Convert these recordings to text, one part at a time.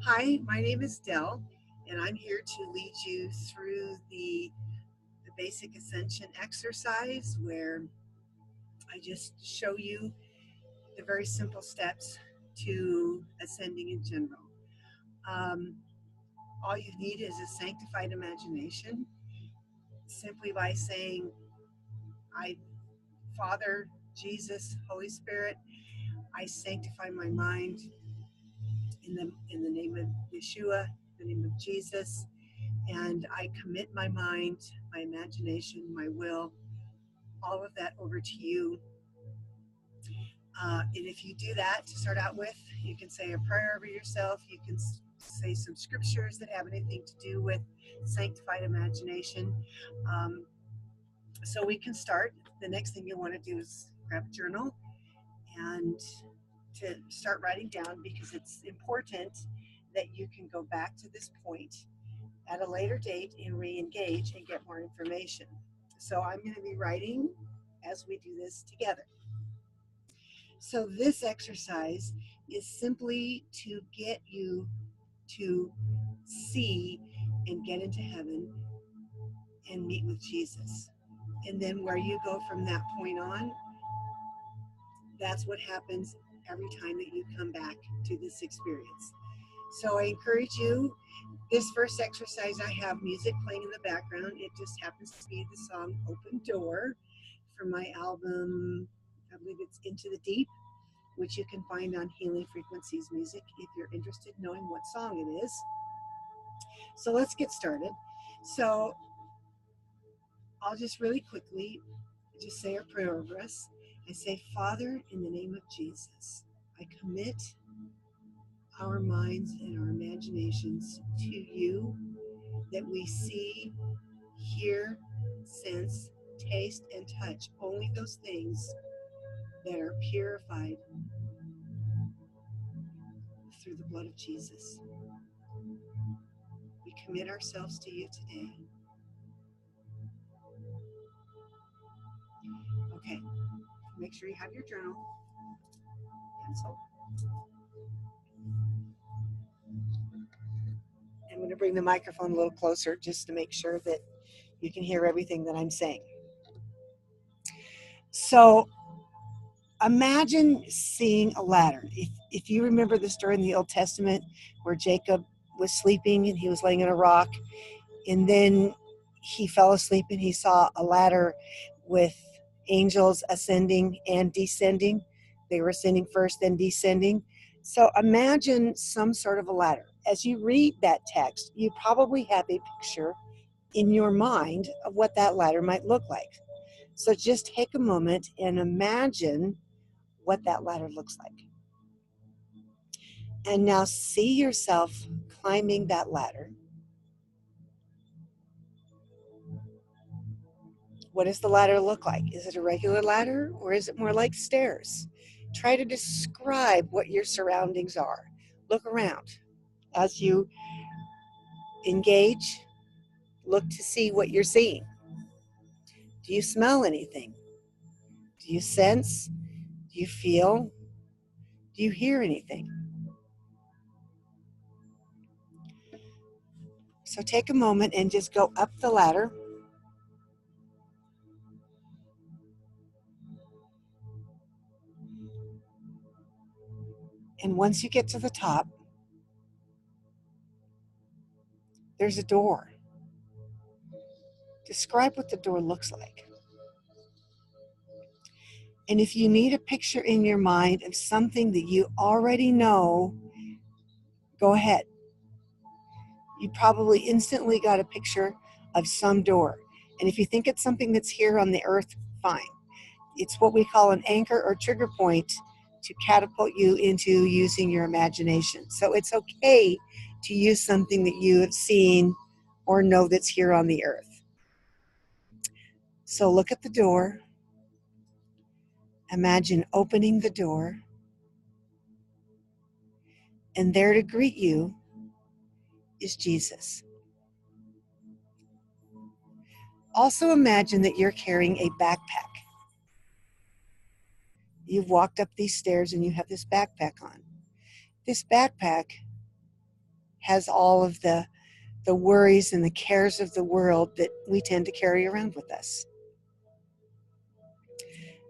Hi, my name is Dell, and I'm here to lead you through the basic Ascension exercise where I just show you the very simple steps to ascending in general. Um, all you need is a sanctified imagination simply by saying, I, Father, Jesus, Holy Spirit, I sanctify my mind in the name of Yeshua, in the name of Jesus, and I commit my mind, my imagination, my will, all of that over to you. And if you do that to start out with, you can say a prayer over yourself. You can say some scriptures that have anything to do with sanctified imagination. Um, so we can start. The next thing you want to do is grab a journal and to start writing down, because it's important that you can go back to this point at a later date and re-engage and get more information. So I'm going to be writing as we do this together. So this exercise is simply to get you to see and get into heaven and meet with Jesus. And then where you go from that point on, that's what happens every time that you come back to this experience. So I encourage you. This first exercise, I have music playing in the background. It just happens to be the song Open Door from my album, I believe it's Into the Deep, which you can find on Healing Frequencies Music if you're interested in knowing what song it is. So let's get started. So I'll just really quickly just say a prayer over us. I say, Father, in the name of Jesus, I commit our minds and our imaginations to you, that we see, hear, sense, taste, and touch only those things that are purified through the blood of Jesus. We commit ourselves to you today. Okay, make sure you have your journal, pencil. I'm going to bring the microphone a little closer just to make sure that you can hear everything that I'm saying. So imagine seeing a ladder. If you remember the story in the Old Testament where Jacob was sleeping and he was laying on a rock, and then he fell asleep and he saw a ladder with angels ascending and descending. They were ascending first, then descending. So imagine some sort of a ladder. As you read that text, you probably have a picture in your mind of what that ladder might look like. So just take a moment and imagine what that ladder looks like. And now see yourself climbing that ladder. What does the ladder look like? Is it a regular ladder or is it more like stairs? Try to describe what your surroundings are. Look around. As you engage, look to see what you're seeing. Do you smell anything? Do you sense? Do you feel? Do you hear anything? So take a moment and just go up the ladder. And once you get to the top, there's a door. Describe what the door looks like. And if you need a picture in your mind of something that you already know, go ahead. You probably instantly got a picture of some door. And if you think it's something that's here on the earth, fine. It's what we call an anchor or trigger point to catapult you into using your imagination. So it's okay to use something that you have seen or know that's here on the earth. So look at the door. Imagine opening the door. And there to greet you is Jesus. Also imagine that you're carrying a backpack. You've walked up these stairs and you have this backpack on. This backpack has all of the worries and the cares of the world that we tend to carry around with us.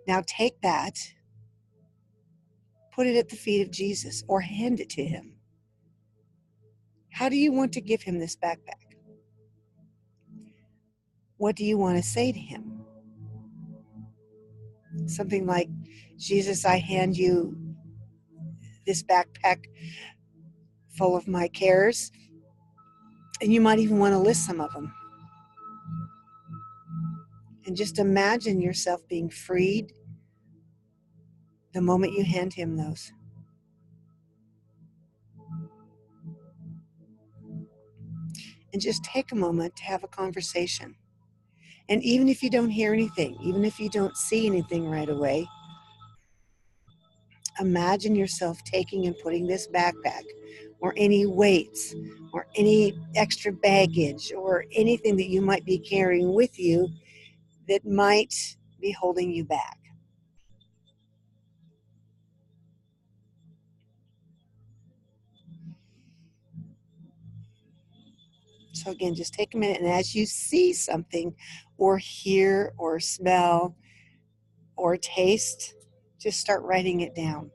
Now take that, put it at the feet of Jesus, or hand it to him. How do you want to give him this backpack? What do you want to say to him? Something like, Jesus, I hand you this backpack full of my cares. And you might even want to list some of them. And just imagine yourself being freed the moment you hand him those. And just take a moment to have a conversation. And even if you don't hear anything, even if you don't see anything right away, imagine yourself taking and putting this backpack or any weights or any extra baggage or anything that you might be carrying with you that might be holding you back. So again, just take a minute, and as you see something or hear or smell or taste, just start writing it down.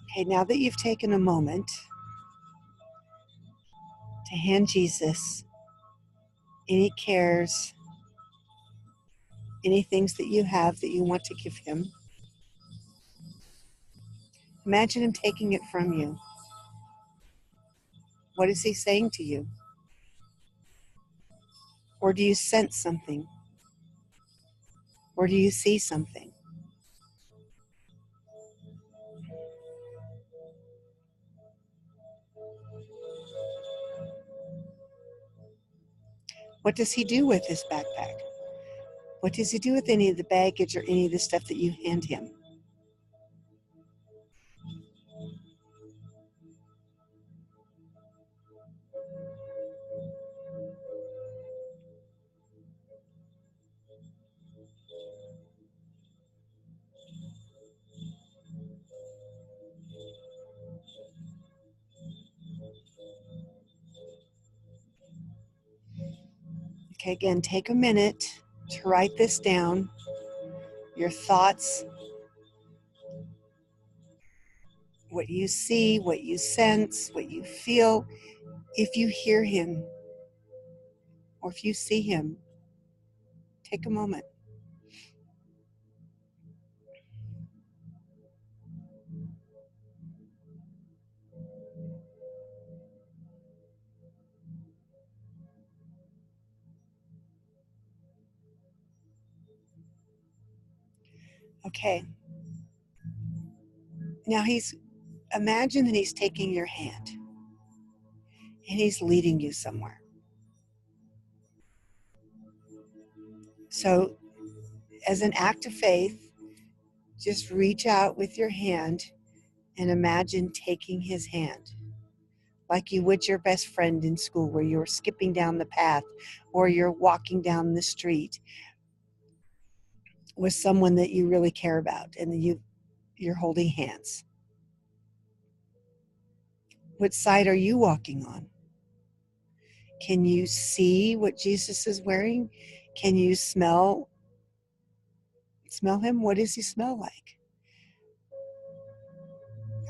Okay, now that you've taken a moment to hand Jesus any cares, any things that you have that you want to give him, imagine him taking it from you. What is he saying to you? Or do you sense something? Or do you see something? What does he do with his backpack? What does he do with any of the baggage or any of the stuff that you hand him? Okay, again, take a minute to write this down, your thoughts, what you see, what you sense, what you feel. If you hear him or if you see him, take a moment. Okay. Now imagine that he's taking your hand and he's leading you somewhere. So as an act of faith, just reach out with your hand and imagine taking his hand, like you would your best friend in school, where you're skipping down the path or you're walking down the street with someone that you really care about, and you're holding hands. What side are you walking on? Can you see what Jesus is wearing? Can you smell him? What does he smell like?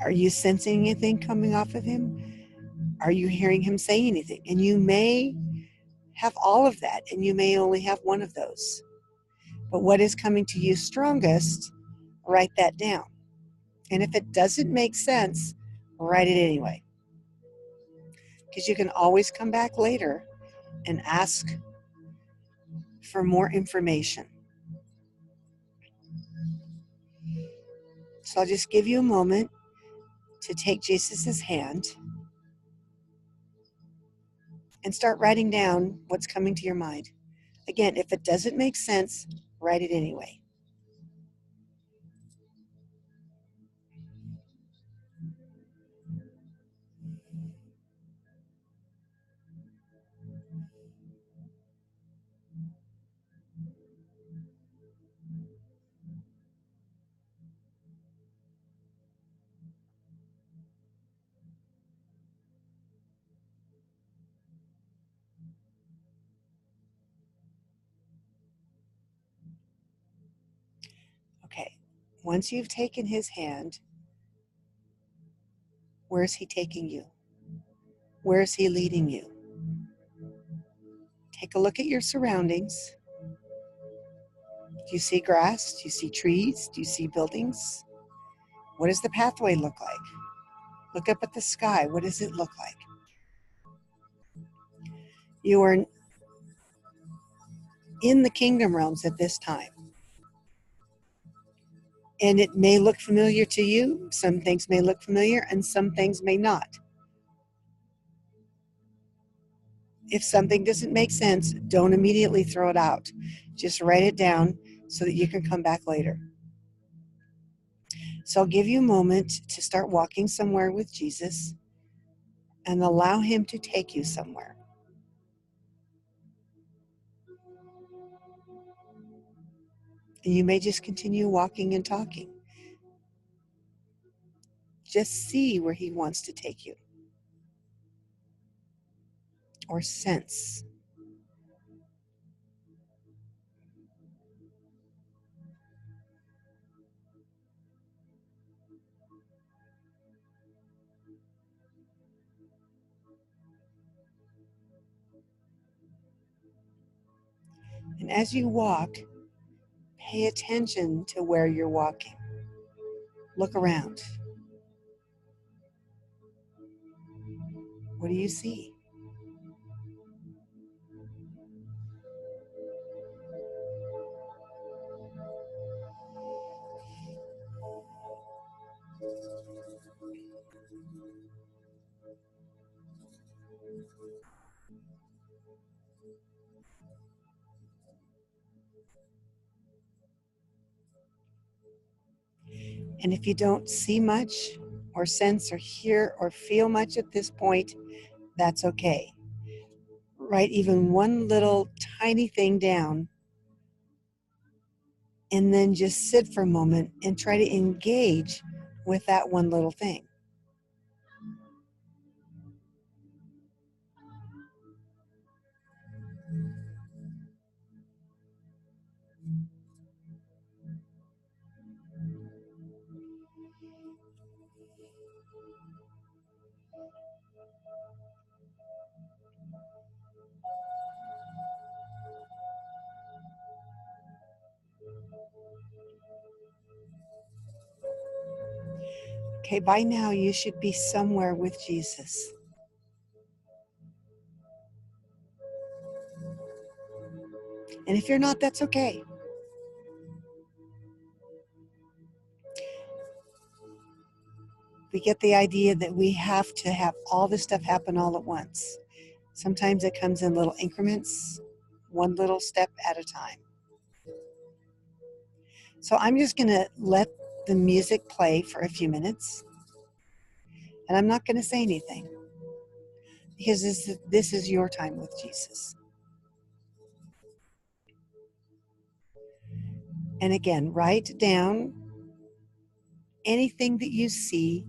Are you sensing anything coming off of him? Are you hearing him say anything? And you may have all of that, and you may only have one of those. But what is coming to you strongest, write that down. And if it doesn't make sense, write it anyway. Because you can always come back later and ask for more information. So I'll just give you a moment to take Jesus' hand and start writing down what's coming to your mind. Again, if it doesn't make sense, write it anyway. Okay, once you've taken his hand, where is he taking you? Where is he leading you? Take a look at your surroundings. Do you see grass? Do you see trees? Do you see buildings? What does the pathway look like? Look up at the sky. What does it look like? You are in the kingdom realms at this time. And it may look familiar to you. Some things may look familiar and some things may not. If something doesn't make sense, don't immediately throw it out. Just write it down so that you can come back later. So I'll give you a moment to start walking somewhere with Jesus and allow him to take you somewhere. And you may just continue walking and talking. Just see where he wants to take you. Or sense. And as you walk, pay attention to where you're walking. Look around. What do you see? And if you don't see much or sense or hear or feel much at this point, that's okay. Write even one little tiny thing down and then just sit for a moment and try to engage with that one little thing. Okay, by now you should be somewhere with Jesus. And if you're not, that's okay. We get the idea that we have to have all this stuff happen all at once. Sometimes it comes in little increments, one little step at a time. So I'm just going to let the music play for a few minutes. And I'm not going to say anything because this is your time with Jesus. And again, write down anything that you see,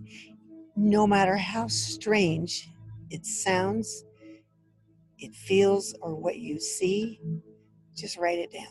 no matter how strange it sounds, it feels, or what you see, just write it down.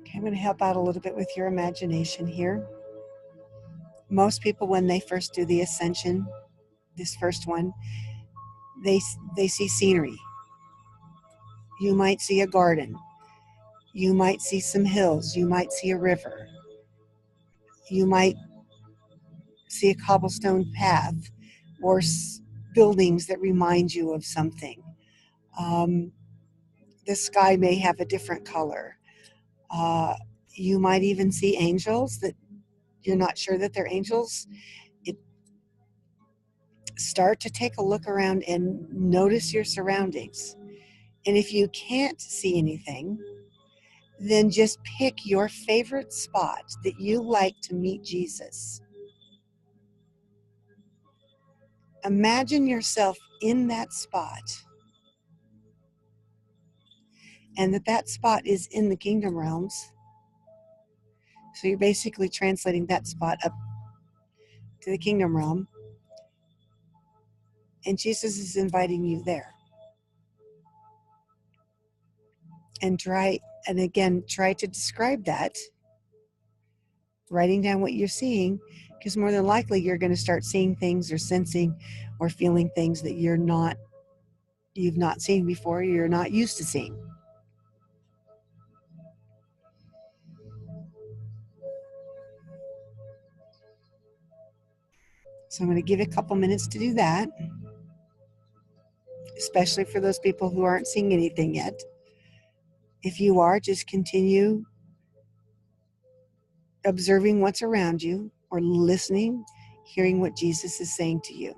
Okay, I'm going to help out a little bit with your imagination here. Most people, when they first do the Ascension, this first one, they see scenery. You might see a garden. You might see some hills. You might see a river. You might see a cobblestone path or buildings that remind you of something. The sky may have a different color. You might even see angels that you're not sure that they're angels. Start to take a look around and notice your surroundings. And if you can't see anything, then just pick your favorite spot that you like to meet Jesus. Imagine yourself in that spot, and that spot is in the kingdom realms. So you're basically translating that spot up to the kingdom realm, and Jesus is inviting you there. And try to describe that, writing down what you're seeing, because more than likely you're going to start seeing things or sensing or feeling things that you've not seen before, you're not used to seeing. So I'm going to give it a couple minutes to do that, especially for those people who aren't seeing anything yet. If you are, just continue observing what's around you or listening, hearing what Jesus is saying to you.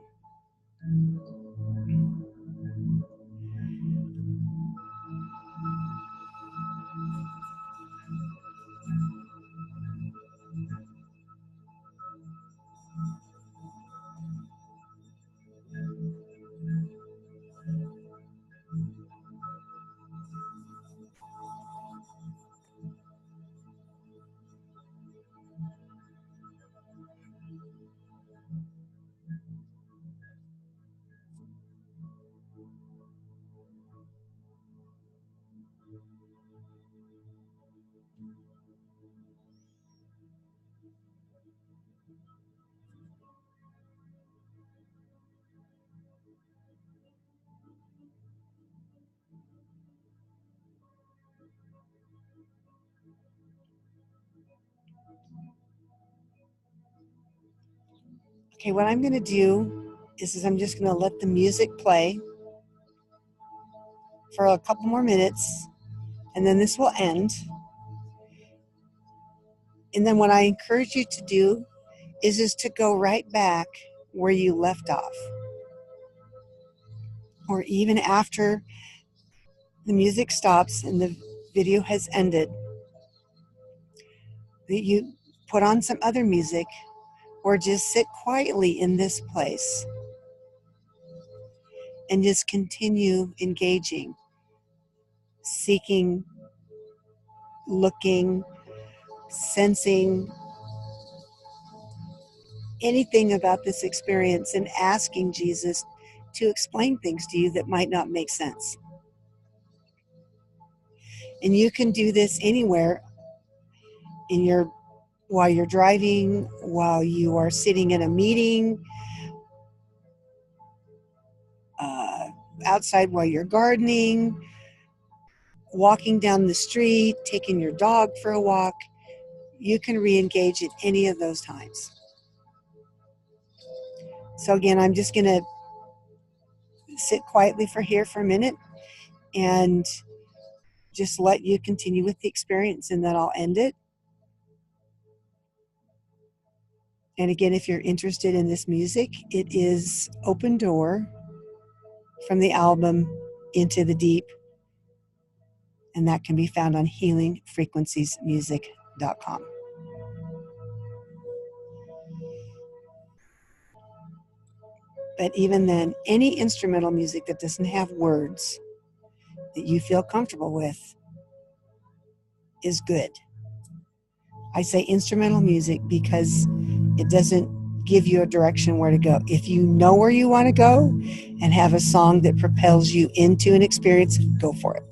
Okay, what I'm going to do is I'm just going to let the music play for a couple more minutes, and then this will end. And then what I encourage you to do is to go right back where you left off. Or even after the music stops and the video has ended, that you put on some other music or just sit quietly in this place and just continue engaging, seeking, looking, sensing anything about this experience and asking Jesus to explain things to you that might not make sense. And you can do this anywhere while you're driving, while you are sitting in a meeting, outside while you're gardening, walking down the street, taking your dog for a walk. You can re-engage at any of those times. So again, I'm just going to sit quietly for a minute and just let you continue with the experience, and then I'll end it. And again, if you're interested in this music, it is Open Door from the album Into the Deep, and that can be found on healingfrequenciesmusic.com. But even then, any instrumental music that doesn't have words that you feel comfortable with is good. I say instrumental music because it doesn't give you a direction where to go. If you know where you want to go and have a song that propels you into an experience, go for it.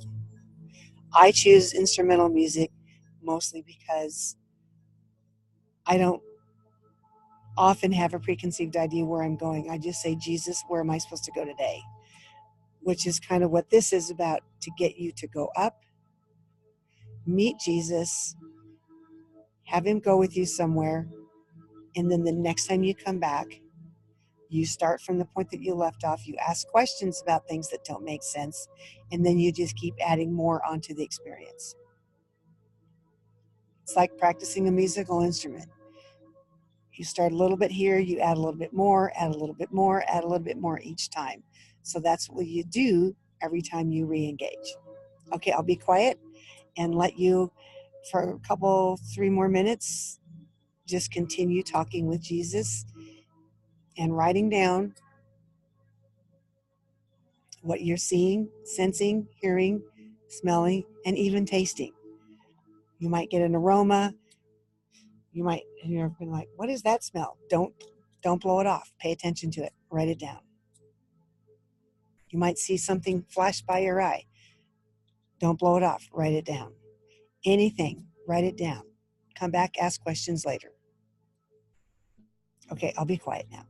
I choose instrumental music mostly because I don't often have a preconceived idea where I'm going. I just say, Jesus, where am I supposed to go today? Which is kind of what this is about, to get you to go up, meet Jesus, have him go with you somewhere, And then the next time you come back, you start from the point that you left off. You ask questions about things that don't make sense, and then you just keep adding more onto the experience. It's like practicing a musical instrument. You start a little bit here, you add a little bit more, add a little bit more, add a little bit more each time. So that's what you do every time you re-engage. Okay, I'll be quiet and let you, for a couple, 3 more minutes, just continue talking with Jesus and writing down what you're seeing, sensing, hearing, smelling, and even tasting. You might get an aroma. You're like, what is that smell? Don't blow it off. Pay attention to it. Write it down. You might see something flash by your eye. Don't blow it off. Write it down. Anything, write it down. Come back, ask questions later. Okay, I'll be quiet now.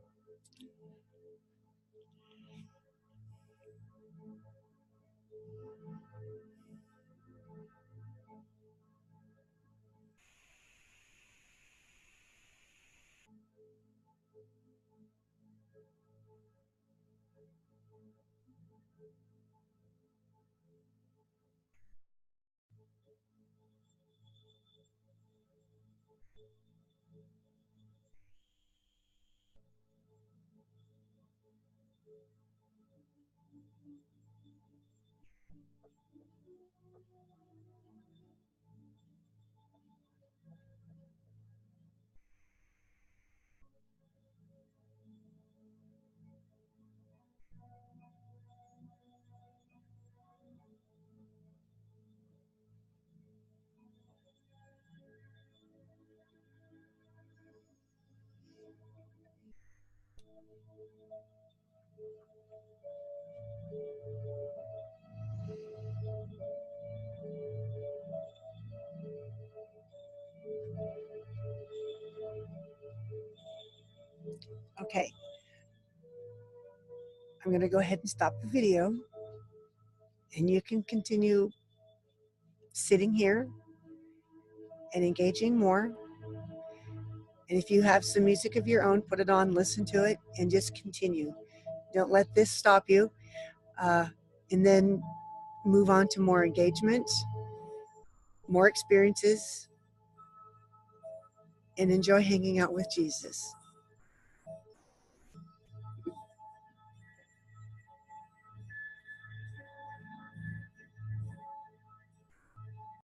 Okay, I'm going to go ahead and stop the video, and you can continue sitting here and engaging more. And if you have some music of your own, put it on, listen to it, and just continue. Don't let this stop you. And then move on to more engagement, more experiences, and enjoy hanging out with Jesus.